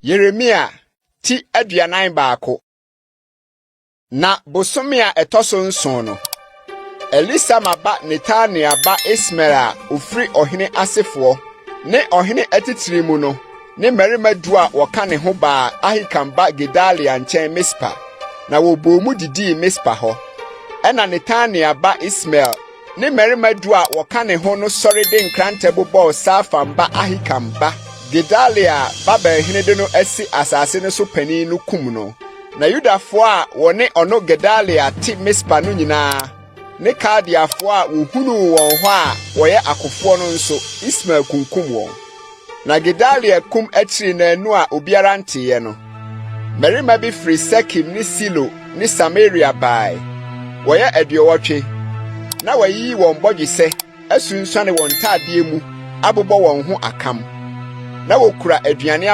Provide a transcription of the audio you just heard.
Yeremia ti aduanan baako. Na bosome a etoso nson no. Elisa maba Netania ba Ishmael a ofri ohene asefo ne ohene atitirimu no ne mmarima du a wɔka ne ho ba Akan ba Gedaliah nkyɛn Mispa na wɔbɔ mu didi Mispa hɔ. Ɛna Netania ba Ishmael ne mmarima du a wɔka ne ho no sɔre de nkrante bobɔ Safan ba Akan ba Gedaliah ba bahene de no asi asase no so panin no kum no. Na Yudafo a wɔne ono Gedaliah ti Mispa no nyinaa ne Kaldiafo a wohunu wɔn hɔ a wɔyɛ akofo no nso Ishmael kunkum wɔn. Na Gedaliah kum akiri na anu a obiara nteye no. Mmarima bi firi Sekim ne Silo ne Samaria bae. Wɔyɛ aduowɔtwe. Na wayi wɔn bɔgyesɛ asunsuane wɔn ntaadeɛ mu abobɔ wɔn ho akam. Na wokura aduane